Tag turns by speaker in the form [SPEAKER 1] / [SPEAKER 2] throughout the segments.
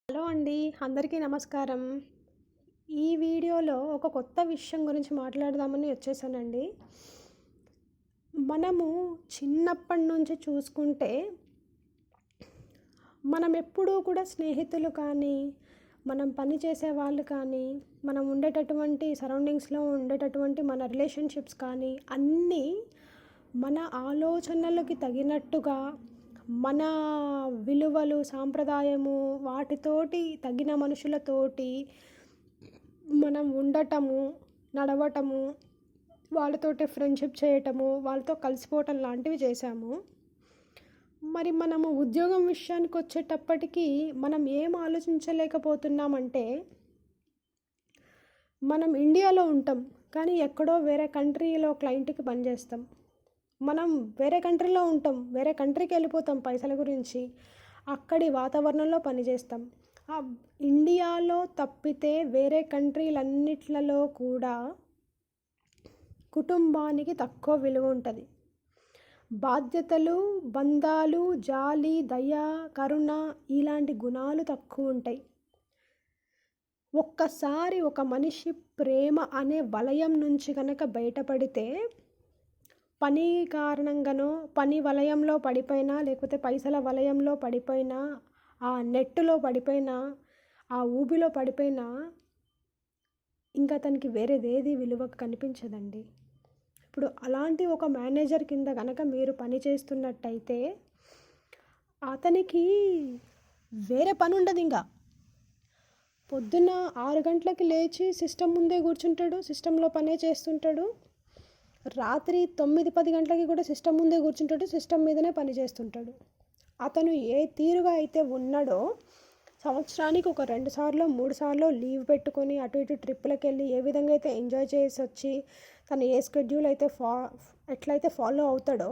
[SPEAKER 1] Hello అండి, అందరికీ నమస్కారం. ఈ వీడియోలో ఒక కొత్త విషయం గురించి మాట్లాడదామని వచ్చేసానండి. మనము చిన్నప్పటి నుంచి చూసుకుంటే మనం ఎప్పుడూ కూడా స్నేహితులు కానీ, మనం పని చేసే వాళ్ళు కానీ, మనం ఉండేటటువంటి సరౌండింగ్స్లో ఉండేటటువంటి మన రిలేషన్షిప్స్ కానీ అన్నీ మన ఆలోచనలకి తగినట్టుగా, మన విలువలు సాంప్రదాయము వాటితోటి తగిన మనుషులతోటి మనం ఉండటము, నడవటము, వాళ్ళతోటి ఫ్రెండ్షిప్ చేయటము, వాళ్ళతో కలిసిపోవటం లాంటివి చేశాము. మరి మనము ఉద్యోగం విషయానికి వచ్చేటప్పటికి మనం ఏం ఆలోచించలేకపోతున్నామంటే, మనం ఇండియాలో ఉంటాం కానీ ఎక్కడో వేరే కంట్రీలో క్లయింట్కి పనిచేస్తాం. మనం వేరే కంట్రీలో ఉంటాం, వేరే కంట్రీకి వెళ్ళిపోతాం పైసల గురించి, అక్కడి వాతావరణంలో పనిచేస్తాం. ఇండియాలో తప్పితే వేరే కంట్రీలన్నిట్లలో కూడా కుటుంబానికి తక్కువ విలువ ఉంటుంది. బాధ్యతలు, బంధాలు, జాలి, దయ, కరుణ ఇలాంటి గుణాలు తక్కువ ఉంటాయి. ఒక్కసారి ఒక మనిషి ప్రేమ అనే వలయం నుంచి కనుక బయటపడితే, పని కారణంగానో పని వలయంలో పడిపోయినా, లేకపోతే పైసల వలయంలో పడిపోయినా, ఆ నెట్టులో పడిపోయినా, ఆ ఊబిలో పడిపోయినా ఇంకా తనకి వేరేదేది విలువ కనిపించదండి. ఇప్పుడు అలాంటి ఒక మేనేజర్ కింద కనుక మీరు పని చేస్తున్నట్టయితే అతనికి వేరే పని ఉండదు. ఇంకా పొద్దున్న 6 గంటలకి లేచి సిస్టమ్ ముందే కూర్చుంటాడు, సిస్టంలో పనే చేస్తుంటాడు. రాత్రి 9-10 గంటలకి కూడా సిస్టమ్ ముందే కూర్చుంటాడు, సిస్టమ్ మీదనే పని చేస్తుంటాడు. అతను ఏ తీరుగా అయితే ఉన్నాడో, సంవత్సరానికి ఒక 2 సార్లు 3 సార్లు లీవ్ పెట్టుకొని అటు ఇటు ట్రిప్పులకు వెళ్ళి ఏ విధంగా అయితే ఎంజాయ్ చేసి వచ్చి తను ఏ స్కెడ్యూల్ అయితే ఎట్లయితే ఫాలో అవుతాడో,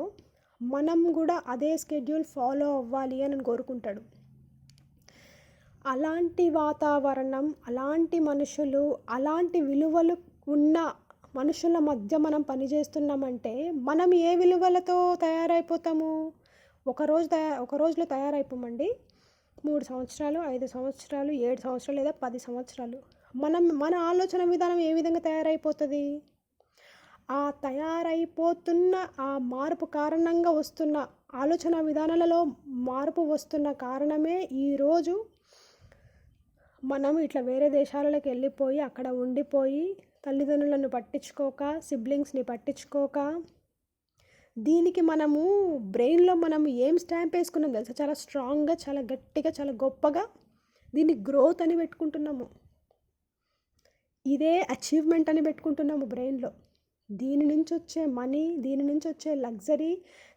[SPEAKER 1] మనం కూడా అదే స్కెడ్యూల్ ఫాలో అవ్వాలి అని కోరుకుంటాడు. అలాంటి వాతావరణం, అలాంటి మనుషులు, అలాంటి విలువలు ఉన్న మనుషుల మధ్య మనం పనిచేస్తున్నామంటే మనం ఏ విలువలతో తయారైపోతాము? ఒక రోజులో తయారైపోమండి. 3 సంవత్సరాలు, 5 సంవత్సరాలు, 7 సంవత్సరాలు లేదా 10 సంవత్సరాలు మన ఆలోచన విధానం ఏ విధంగా తయారైపోతుంది? ఆ తయారైపోతున్న ఆ మార్పు కారణంగా వస్తున్న ఆలోచన విధానాలలో మార్పు వస్తున్న కారణమే ఈరోజు మనం ఇట్లా వేరే దేశాలలోకి వెళ్ళిపోయి అక్కడ ఉండిపోయి తల్లిదండ్రులను పట్టించుకోక, సిబ్లింగ్స్ని పట్టించుకోక, దీనికి మనము బ్రెయిన్లో మనం ఏం స్టాంప్ వేసుకున్నాం తెలుసా? చాలా స్ట్రాంగ్గా, చాలా గట్టిగా, చాలా గొప్పగా దీన్ని గ్రోత్ అని పెట్టుకుంటున్నాము. ఇదే అచీవ్మెంట్ అని పెట్టుకుంటున్నాము బ్రెయిన్లో. దీని నుంచి వచ్చే మనీ, దీని నుంచి వచ్చే లగ్జరీ,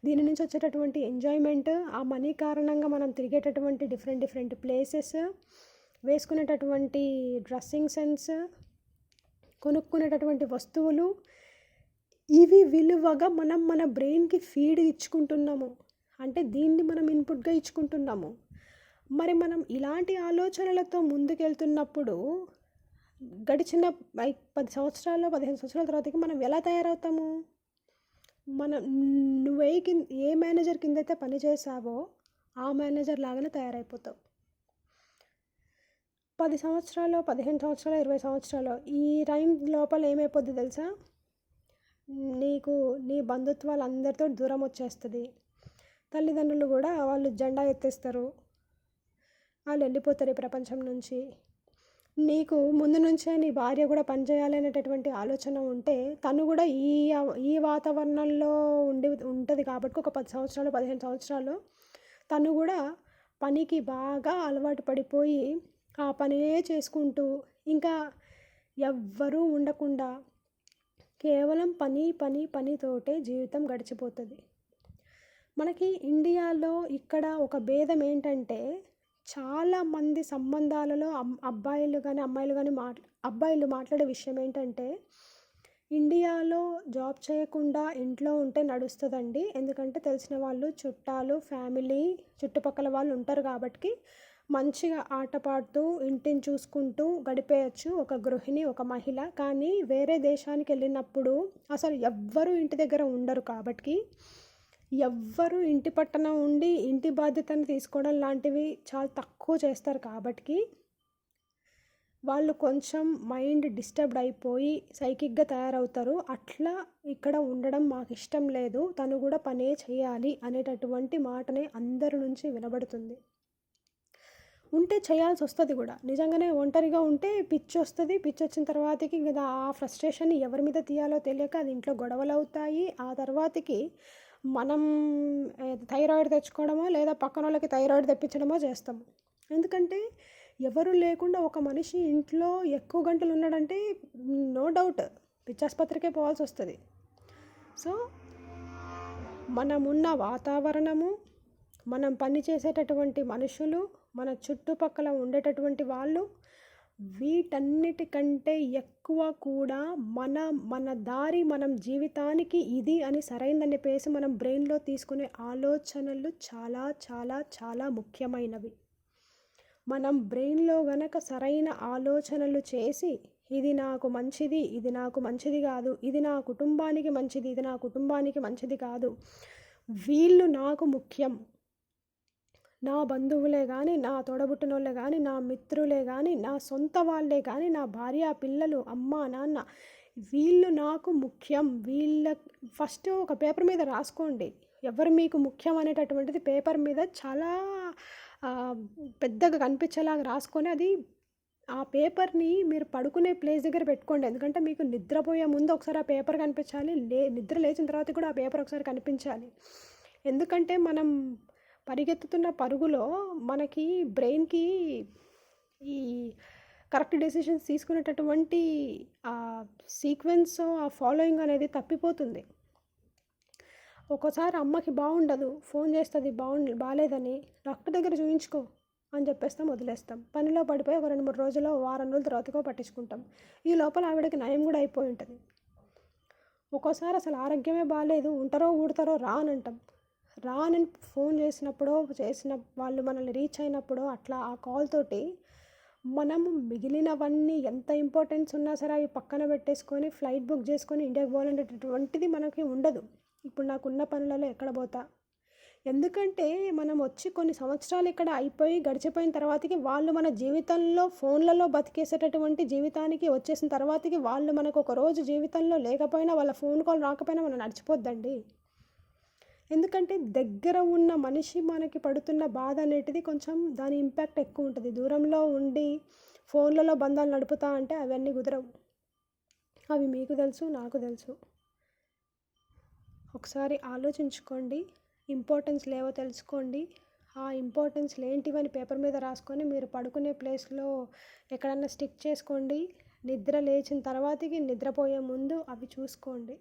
[SPEAKER 1] దీని నుంచి వచ్చేటటువంటి ఎంజాయ్మెంట్, ఆ మనీ కారణంగా మనం తిరిగేటటువంటి డిఫరెంట్ ప్లేసెస్, వేసుకునేటటువంటి డ్రెస్సింగ్ సెన్స్, కొనుక్కునేటటువంటి వస్తువులు, ఇవి విలువగా మనం మన బ్రెయిన్కి ఫీడ్ ఇచ్చుకుంటున్నాము. అంటే దీన్ని మనం ఇన్పుట్గా ఇచ్చుకుంటున్నాము. మరి మనం ఇలాంటి ఆలోచనలతో ముందుకెళ్తున్నప్పుడు గడిచిన 10 సంవత్సరాలు, 15 సంవత్సరాల తర్వాతకి మనం ఎలా తయారవుతాము? నువ్వు ఏ మేనేజర్ కింద అయితే పని చేసావో ఆ మేనేజర్ లాగానే తయారైపోతావు. 10 సంవత్సరాలు, 15 సంవత్సరాలు, 20 సంవత్సరాలు ఈ టైం లోపల ఏమైపోద్ది తెలుసా? నీకు నీ బంధుత్వాలు అందరితో దూరం వచ్చేస్తుంది. తల్లిదండ్రులు కూడా వాళ్ళు జెండా ఎత్తేస్తారు, వాళ్ళు వెళ్ళిపోతారు ఈ ప్రపంచం నుంచి. నీకు ముందు నుంచే నీ భార్య కూడా పనిచేయాలి అనేటటువంటి ఆలోచన ఉంటే తను కూడా ఈ వాతావరణంలో ఉంటుంది కాబట్టి ఒక 10 సంవత్సరాలు 15 సంవత్సరాలు తను కూడా పనికి బాగా అలవాటు పడిపోయి ఆ పనే చేసుకుంటూ ఇంకా ఎవ్వరూ ఉండకుండా కేవలం పనితోటే జీవితం గడిచిపోతుంది. మనకి ఇండియాలో ఇక్కడ ఒక భేదం ఏంటంటే, చాలామంది సంబంధాలలో అబ్బాయిలు కానీ అమ్మాయిలు కానీ అబ్బాయిలు మాట్లాడే విషయం ఏంటంటే, ఇండియాలో జాబ్ చేయకుండా ఇంట్లో ఉంటే నడుస్తుందండి, ఎందుకంటే తెలిసిన వాళ్ళు, చుట్టాలు, ఫ్యామిలీ, చుట్టుపక్కల వాళ్ళు ఉంటారు కాబట్టి మంచిగా ఆట పాడుతూ ఇంటిని చూసుకుంటూ గడిపేయచ్చు ఒక గృహిణి, ఒక మహిళ. కానీ వేరే దేశానికి వెళ్ళినప్పుడు అసలు ఎవ్వరూ ఇంటి దగ్గర ఉండరు కాబట్టి ఎవ్వరు ఇంటి పట్టున ఉండి ఇంటి బాధ్యతను తీసుకోవడం లాంటివి చాలా తక్కువ చేస్తారు కాబట్టి వాళ్ళు కొంచెం మైండ్ డిస్టర్బ్డ్ అయిపోయి సైకిక్గా తయారవుతారు. అట్లా ఇక్కడ ఉండడం మాకు ఇష్టం లేదు, తను కూడా పనే చేయాలి అనేటటువంటి మాటనే అందరి నుంచి వినబడుతుంది. ఉంటే చేయాల్సి వస్తుంది కూడా. నిజంగానే ఒంటరిగా ఉంటే పిచ్చి వస్తుంది. పిచ్చి వచ్చిన తర్వాతకి ఇంకా ఆ ఫ్రస్ట్రేషన్ని ఎవరి మీద తీయాలో తెలియక అది ఇంట్లో గొడవలు అవుతాయి. ఆ తర్వాతకి మనం థైరాయిడ్ తెచ్చుకోవడమో లేదా పక్కన వాళ్ళకి థైరాయిడ్ తెప్పించడమో చేస్తాము. ఎందుకంటే ఎవరు లేకుండా ఒక మనిషి ఇంట్లో ఎక్కువ గంటలు ఉన్నాడంటే నో డౌట్ పిచ్చాసుపత్రికే పోవాల్సి వస్తుంది. సో మనమున్న వాతావరణము, మనం పని చేసేటటువంటి మనుషులు, మన చుట్టుపక్కల ఉండేటటువంటి వాళ్ళు, వీటన్నిటికంటే ఎక్కువ కూడా మన దారి, మనం జీవితానికి ఇది అని సరైందని పేసి మనం బ్రెయిన్లో తీసుకునే ఆలోచనలు చాలా చాలా చాలా ముఖ్యమైనవి. మనం బ్రెయిన్లో గనక సరైన ఆలోచనలు చేసి ఇది నాకు మంచిది, ఇది నాకు మంచిది కాదు, ఇది నా కుటుంబానికి మంచిది, ఇది నా కుటుంబానికి మంచిది కాదు, వీళ్ళు నాకు ముఖ్యం, నా బంధువులే కానీ, నా తోడబుట్టినోళ్ళే కానీ, నా మిత్రులే కానీ, నా సొంత వాళ్ళే కానీ, నా భార్య పిల్లలు అమ్మ నాన్న వీళ్ళు నాకు ముఖ్యం. ఫస్ట్ ఒక పేపర్ మీద రాసుకోండి ఎవరు మీకు ముఖ్యం అనేటటువంటిది. పేపర్ మీద చాలా పెద్దగా కనిపించేలాగా రాసుకొని అది ఆ పేపర్ని మీరు పడుకునే ప్లేస్ దగ్గర పెట్టుకోండి. ఎందుకంటే మీకు నిద్రపోయే ముందు ఒకసారి ఆ పేపర్ కనిపించాలి, నిద్ర లేచిన తర్వాత కూడా ఆ పేపర్ ఒకసారి కనిపించాలి. ఎందుకంటే మనం పరిగెత్తుతున్న పరుగులో మనకి బ్రెయిన్కి ఈ కరెక్ట్ డెసిషన్స్ తీసుకునేటటువంటి ఆ సీక్వెన్స్, ఆ ఫాలోయింగ్ అనేది తప్పిపోతుంది. ఒక్కోసారి అమ్మకి బాగుండదు, ఫోన్ చేస్తుంది బాగాలేదని, డాక్టర్ దగ్గర చూయించుకో అని చెప్పేస్తాం, వదిలేస్తాం. పనిలో పడిపోయి ఒక 2-3 రోజుల్లో, వారం రోజుల తర్వాతకో పట్టించుకుంటాం. ఈ లోపల ఆవిడకి నయం కూడా అయిపోయి ఉంటుంది. ఒక్కోసారి అసలు ఆరోగ్యమే బాగాలేదు, ఉంటారో ఊడతారో రా అని అంటాం. రానని ఫోన్ చేసిన వాళ్ళు మనల్ని రీచ్ అయినప్పుడు అట్లా ఆ కాల్ తోటి మనము మిగిలినవన్నీ ఎంత ఇంపార్టెన్స్ ఉన్నా సరే అవి పక్కన పెట్టేసుకొని ఫ్లైట్ బుక్ చేసుకొని ఇండియాకి పోవాలనేటటువంటిది మనకి ఉండదు. ఇప్పుడు నాకున్న పనులలో ఎక్కడ పోతా, ఎందుకంటే మనం వచ్చి కొన్ని సంవత్సరాలు ఇక్కడ అయిపోయి గడిచిపోయిన తర్వాతకి వాళ్ళు మన జీవితంలో ఫోన్లలో బతికేసేటటువంటి జీవితానికి వచ్చేసిన తర్వాతకి వాళ్ళు మనకు ఒక రోజు జీవితంలో లేకపోయినా, వాళ్ళ ఫోన్ కాల్ రాకపోయినా మనం నడిచిపోద్దండి. ఎందుకంటే దగ్గర ఉన్న మనిషి మనకి పడుతున్న బాధ అనేటిది కొంచెం దాని ఇంపాక్ట్ ఎక్కువ ఉంటుంది. దూరంలో ఉండి ఫోన్లలో బంధాలు నడుపుతా అంటే అవన్నీ కుదరవు. అవి మీకు తెలుసు, నాకు తెలుసు. ఒకసారి ఆలోచించుకోండి, ఇంపార్టెన్స్ లేవో తెలుసుకోండి. ఆ ఇంపార్టెన్స్లు ఏంటివని పేపర్ మీద రాసుకొని మీరు పడుకునే ప్లేస్లో ఎక్కడన్నా స్టిక్ చేసుకోండి. నిద్ర లేచిన తర్వాతకి నిద్రపోయే ముందు అవి చూసుకోండి.